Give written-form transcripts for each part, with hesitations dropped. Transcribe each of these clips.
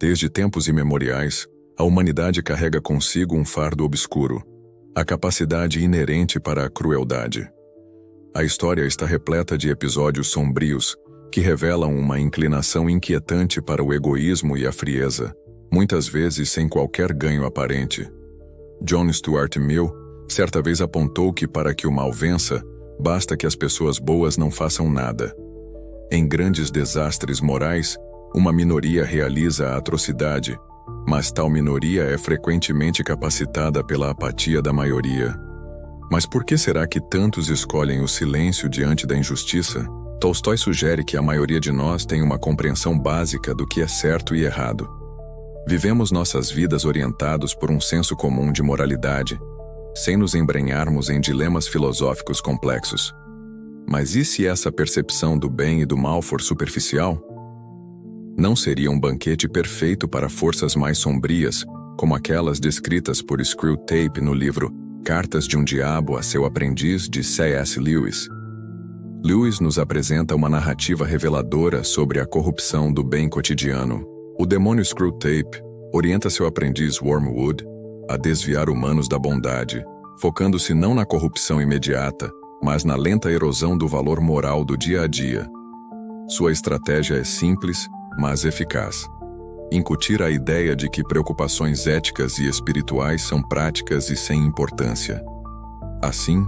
Desde tempos imemoriais, a humanidade carrega consigo um fardo obscuro, a capacidade inerente para a crueldade. A história está repleta de episódios sombrios que revelam uma inclinação inquietante para o egoísmo e a frieza, muitas vezes sem qualquer ganho aparente. John Stuart Mill certa vez apontou que para que o mal vença, basta que as pessoas boas não façam nada. Em grandes desastres morais, uma minoria realiza a atrocidade, mas tal minoria é frequentemente capacitada pela apatia da maioria. Mas por que será que tantos escolhem o silêncio diante da injustiça? Tolstói sugere que a maioria de nós tem uma compreensão básica do que é certo e errado. Vivemos nossas vidas orientados por um senso comum de moralidade, sem nos embrenharmos em dilemas filosóficos complexos. Mas e se essa percepção do bem e do mal for superficial? Não seria um banquete perfeito para forças mais sombrias, como aquelas descritas por Screwtape no livro Cartas de um Diabo a seu Aprendiz, de C.S. Lewis. Lewis nos apresenta uma narrativa reveladora sobre a corrupção do bem cotidiano. O demônio Screwtape orienta seu aprendiz Wormwood a desviar humanos da bondade, focando-se não na corrupção imediata, mas na lenta erosão do valor moral do dia a dia. Sua estratégia é simples, mas eficaz. Incutir a ideia de que preocupações éticas e espirituais são práticas e sem importância. Assim,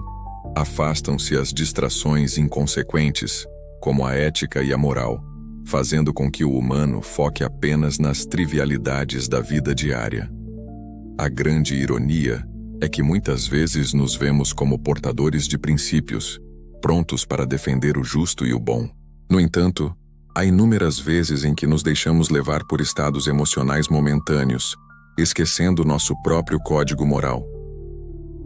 afastam-se as distrações inconsequentes, como a ética e a moral, fazendo com que o humano foque apenas nas trivialidades da vida diária. A grande ironia é que muitas vezes nos vemos como portadores de princípios, prontos para defender o justo e o bom. No entanto, há inúmeras vezes em que nos deixamos levar por estados emocionais momentâneos, esquecendo nosso próprio código moral.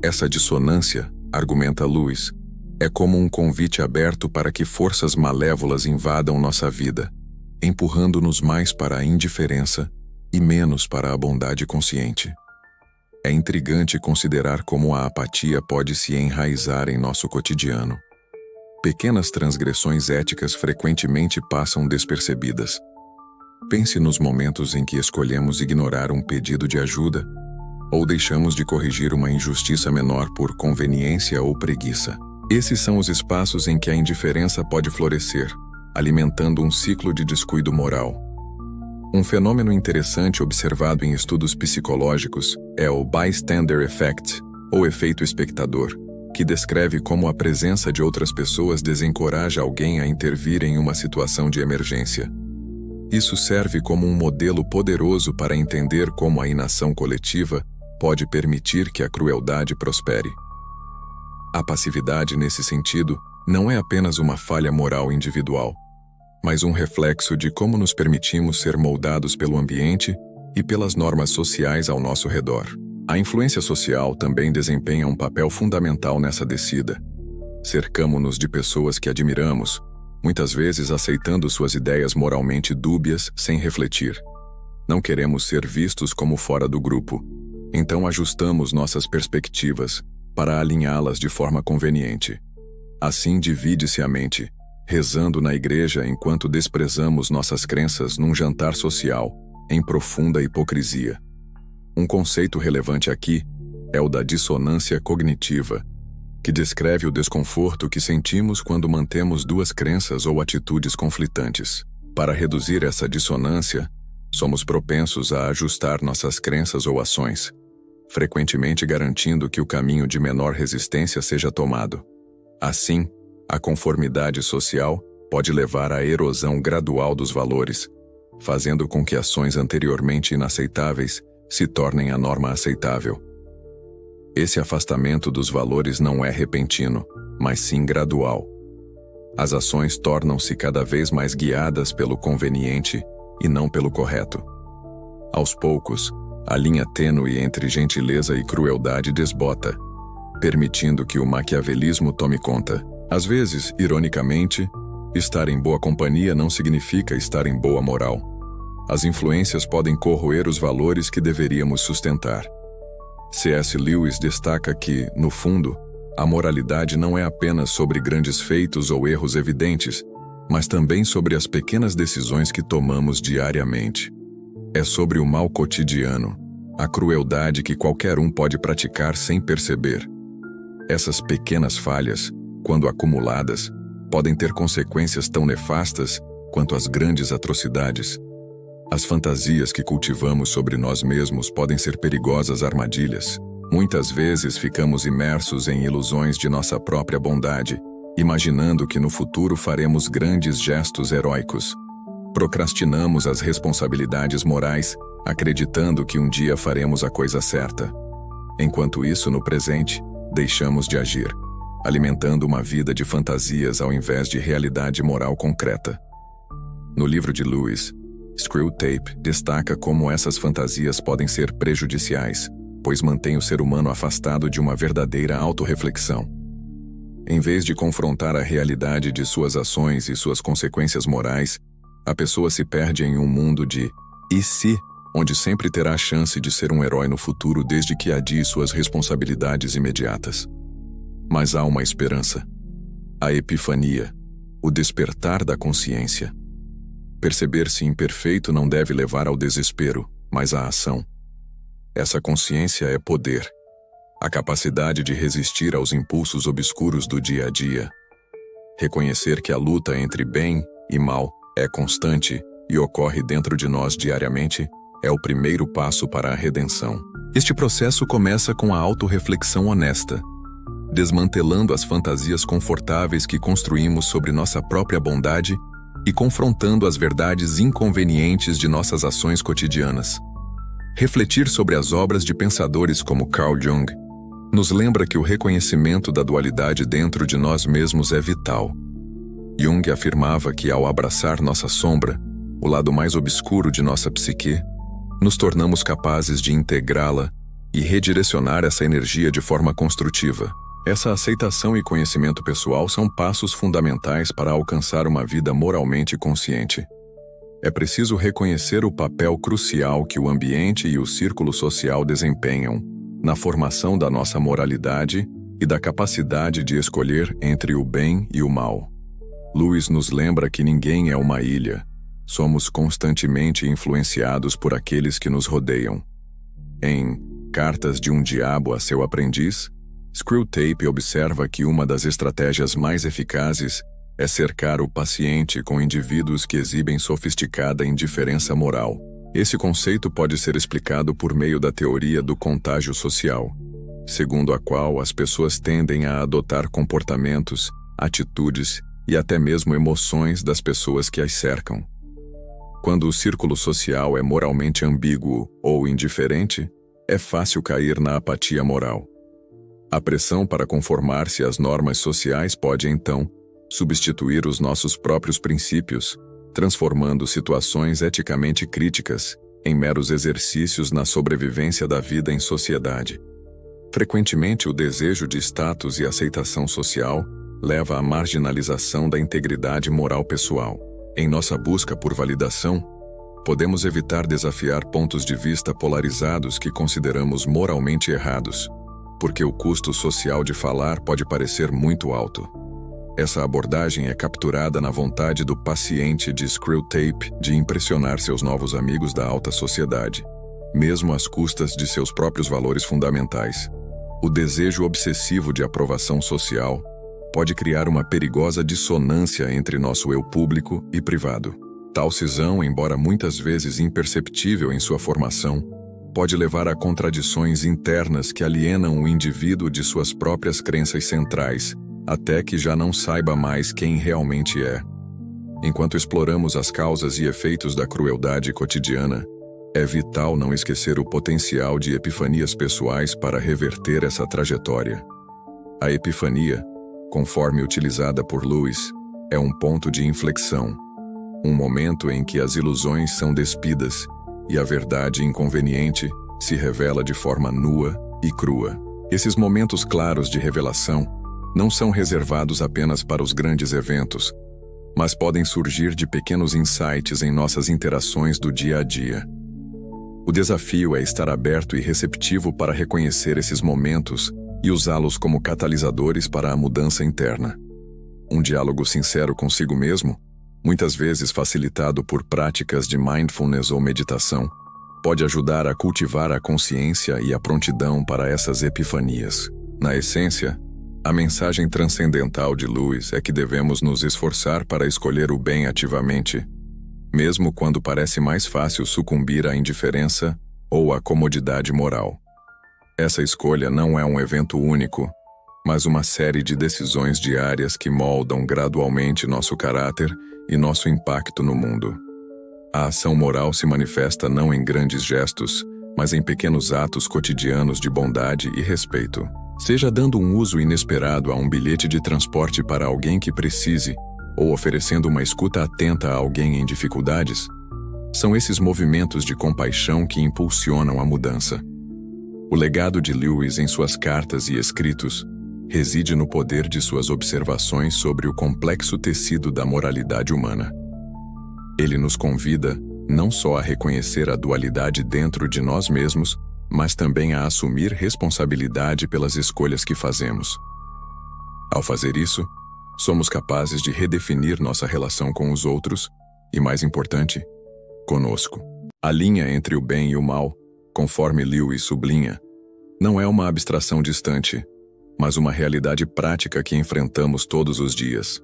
Essa dissonância, argumenta Lewis, é como um convite aberto para que forças malévolas invadam nossa vida, empurrando-nos mais para a indiferença e menos para a bondade consciente. É intrigante considerar como a apatia pode se enraizar em nosso cotidiano. Pequenas transgressões éticas frequentemente passam despercebidas. Pense nos momentos em que escolhemos ignorar um pedido de ajuda ou deixamos de corrigir uma injustiça menor por conveniência ou preguiça. Esses são os espaços em que a indiferença pode florescer, alimentando um ciclo de descuido moral. Um fenômeno interessante observado em estudos psicológicos é o bystander effect, ou efeito espectador, que descreve como a presença de outras pessoas desencoraja alguém a intervir em uma situação de emergência. Isso serve como um modelo poderoso para entender como a inação coletiva pode permitir que a crueldade prospere. A passividade, nesse sentido, não é apenas uma falha moral individual, mas um reflexo de como nos permitimos ser moldados pelo ambiente e pelas normas sociais ao nosso redor. A influência social também desempenha um papel fundamental nessa descida. Cercamo-nos de pessoas que admiramos, muitas vezes aceitando suas ideias moralmente dúbias sem refletir. Não queremos ser vistos como fora do grupo, então ajustamos nossas perspectivas para alinhá-las de forma conveniente. Assim divide-se a mente, rezando na igreja enquanto desprezamos nossas crenças num jantar social, em profunda hipocrisia. Um conceito relevante aqui é o da dissonância cognitiva, que descreve o desconforto que sentimos quando mantemos duas crenças ou atitudes conflitantes. Para reduzir essa dissonância, somos propensos a ajustar nossas crenças ou ações, frequentemente garantindo que o caminho de menor resistência seja tomado. Assim, a conformidade social pode levar à erosão gradual dos valores, fazendo com que ações anteriormente inaceitáveis se tornem a norma aceitável. Esse afastamento dos valores não é repentino, mas sim gradual. As ações tornam-se cada vez mais guiadas pelo conveniente e não pelo correto. Aos poucos, a linha tênue entre gentileza e crueldade desbota, permitindo que o maquiavelismo tome conta. Às vezes, ironicamente, estar em boa companhia não significa estar em boa moral. As influências podem corroer os valores que deveríamos sustentar. C.S. Lewis destaca que, no fundo, a moralidade não é apenas sobre grandes feitos ou erros evidentes, mas também sobre as pequenas decisões que tomamos diariamente. É sobre o mal cotidiano, a crueldade que qualquer um pode praticar sem perceber. Essas pequenas falhas, quando acumuladas, podem ter consequências tão nefastas quanto as grandes atrocidades. As fantasias que cultivamos sobre nós mesmos podem ser perigosas armadilhas. Muitas vezes ficamos imersos em ilusões de nossa própria bondade, imaginando que no futuro faremos grandes gestos heróicos. Procrastinamos as responsabilidades morais, acreditando que um dia faremos a coisa certa. Enquanto isso, no presente, deixamos de agir, alimentando uma vida de fantasias ao invés de realidade moral concreta. No livro de Lewis, Screwtape destaca como essas fantasias podem ser prejudiciais, pois mantém o ser humano afastado de uma verdadeira autorreflexão. Em vez de confrontar a realidade de suas ações e suas consequências morais, a pessoa se perde em um mundo de "e se", onde sempre terá a chance de ser um herói no futuro desde que adie suas responsabilidades imediatas. Mas há uma esperança. A epifania, o despertar da consciência. Perceber-se imperfeito não deve levar ao desespero, mas à ação. Essa consciência é poder, a capacidade de resistir aos impulsos obscuros do dia a dia. Reconhecer que a luta entre bem e mal é constante e ocorre dentro de nós diariamente é o primeiro passo para a redenção. Este processo começa com a autorreflexão honesta, desmantelando as fantasias confortáveis que construímos sobre nossa própria bondade e confrontando as verdades inconvenientes de nossas ações cotidianas. Refletir sobre as obras de pensadores como Carl Jung nos lembra que o reconhecimento da dualidade dentro de nós mesmos é vital. Jung afirmava que ao abraçar nossa sombra, o lado mais obscuro de nossa psique, nos tornamos capazes de integrá-la e redirecionar essa energia de forma construtiva. Essa aceitação e conhecimento pessoal são passos fundamentais para alcançar uma vida moralmente consciente. É preciso reconhecer o papel crucial que o ambiente e o círculo social desempenham na formação da nossa moralidade e da capacidade de escolher entre o bem e o mal. Lewis nos lembra que ninguém é uma ilha. Somos constantemente influenciados por aqueles que nos rodeiam. Em Cartas de um Diabo a seu Aprendiz, Screwtape observa que uma das estratégias mais eficazes é cercar o paciente com indivíduos que exibem sofisticada indiferença moral. Esse conceito pode ser explicado por meio da teoria do contágio social, segundo a qual as pessoas tendem a adotar comportamentos, atitudes e até mesmo emoções das pessoas que as cercam. Quando o círculo social é moralmente ambíguo ou indiferente, é fácil cair na apatia moral. A pressão para conformar-se às normas sociais pode, então, substituir os nossos próprios princípios, transformando situações eticamente críticas em meros exercícios na sobrevivência da vida em sociedade. Frequentemente, o desejo de status e aceitação social leva à marginalização da integridade moral pessoal. Em nossa busca por validação, podemos evitar desafiar pontos de vista polarizados que consideramos moralmente errados, porque o custo social de falar pode parecer muito alto. Essa abordagem é capturada na vontade do paciente de Screwtape de impressionar seus novos amigos da alta sociedade, mesmo às custas de seus próprios valores fundamentais. O desejo obsessivo de aprovação social pode criar uma perigosa dissonância entre nosso eu público e privado. Tal cisão, embora muitas vezes imperceptível em sua formação, pode levar a contradições internas que alienam o indivíduo de suas próprias crenças centrais, até que já não saiba mais quem realmente é. Enquanto exploramos as causas e efeitos da crueldade cotidiana, é vital não esquecer o potencial de epifanias pessoais para reverter essa trajetória. A epifania, conforme utilizada por Lewis, é um ponto de inflexão, um momento em que as ilusões são despidas e a verdade inconveniente se revela de forma nua e crua. Esses momentos claros de revelação não são reservados apenas para os grandes eventos, mas podem surgir de pequenos insights em nossas interações do dia a dia. O desafio é estar aberto e receptivo para reconhecer esses momentos e usá-los como catalisadores para a mudança interna. Um diálogo sincero consigo mesmo, muitas vezes facilitado por práticas de mindfulness ou meditação, pode ajudar a cultivar a consciência e a prontidão para essas epifanias. Na essência, a mensagem transcendental de Lewis é que devemos nos esforçar para escolher o bem ativamente, mesmo quando parece mais fácil sucumbir à indiferença ou à comodidade moral. Essa escolha não é um evento único, mas uma série de decisões diárias que moldam gradualmente nosso caráter e nosso impacto no mundo. A ação moral se manifesta não em grandes gestos, mas em pequenos atos cotidianos de bondade e respeito. Seja dando um uso inesperado a um bilhete de transporte para alguém que precise, ou oferecendo uma escuta atenta a alguém em dificuldades, são esses movimentos de compaixão que impulsionam a mudança. O legado de Lewis em suas cartas e escritos reside no poder de suas observações sobre o complexo tecido da moralidade humana. Ele nos convida não só a reconhecer a dualidade dentro de nós mesmos, mas também a assumir responsabilidade pelas escolhas que fazemos. Ao fazer isso, somos capazes de redefinir nossa relação com os outros e, mais importante, conosco. A linha entre o bem e o mal, conforme Lewis sublinha, não é uma abstração distante, mas uma realidade prática que enfrentamos todos os dias.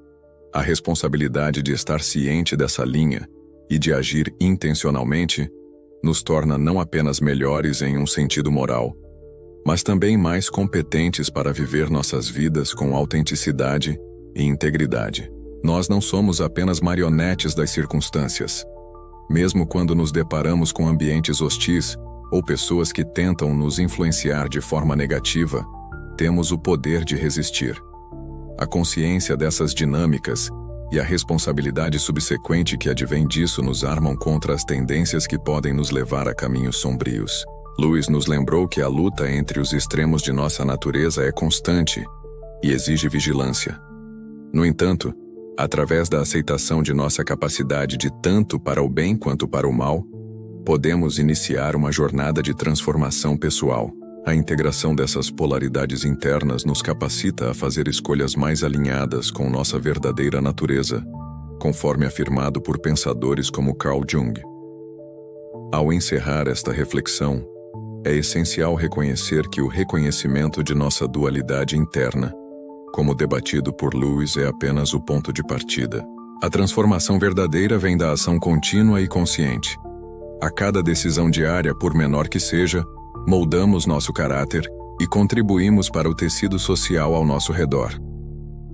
A responsabilidade de estar ciente dessa linha e de agir intencionalmente nos torna não apenas melhores em um sentido moral, mas também mais competentes para viver nossas vidas com autenticidade e integridade. Nós não somos apenas marionetes das circunstâncias. Mesmo quando nos deparamos com ambientes hostis ou pessoas que tentam nos influenciar de forma negativa, temos o poder de resistir. A consciência dessas dinâmicas e a responsabilidade subsequente que advém disso nos armam contra as tendências que podem nos levar a caminhos sombrios. Lewis nos lembrou que a luta entre os extremos de nossa natureza é constante e exige vigilância. No entanto, através da aceitação de nossa capacidade de tanto para o bem quanto para o mal, podemos iniciar uma jornada de transformação pessoal. A integração dessas polaridades internas nos capacita a fazer escolhas mais alinhadas com nossa verdadeira natureza, conforme afirmado por pensadores como Carl Jung. Ao encerrar esta reflexão, é essencial reconhecer que o reconhecimento de nossa dualidade interna, como debatido por Lewis, é apenas o ponto de partida. A transformação verdadeira vem da ação contínua e consciente. A cada decisão diária, por menor que seja, moldamos nosso caráter e contribuímos para o tecido social ao nosso redor.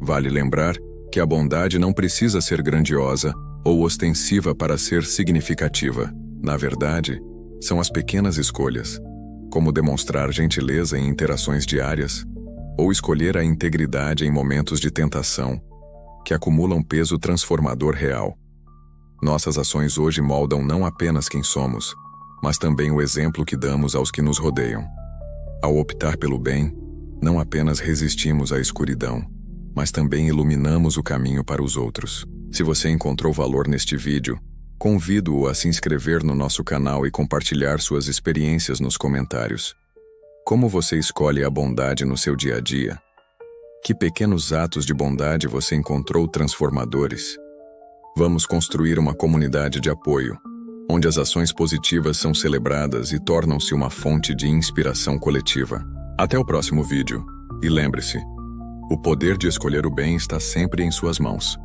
Vale lembrar que a bondade não precisa ser grandiosa ou ostensiva para ser significativa. Na verdade, são as pequenas escolhas, como demonstrar gentileza em interações diárias ou escolher a integridade em momentos de tentação, que acumulam peso transformador real. Nossas ações hoje moldam não apenas quem somos, mas também o exemplo que damos aos que nos rodeiam. Ao optar pelo bem, não apenas resistimos à escuridão, mas também iluminamos o caminho para os outros. Se você encontrou valor neste vídeo, convido-o a se inscrever no nosso canal e compartilhar suas experiências nos comentários. Como você escolhe a bondade no seu dia a dia? Que pequenos atos de bondade você encontrou transformadores? Vamos construir uma comunidade de apoio, onde as ações positivas são celebradas e tornam-se uma fonte de inspiração coletiva. Até o próximo vídeo. E lembre-se, o poder de escolher o bem está sempre em suas mãos.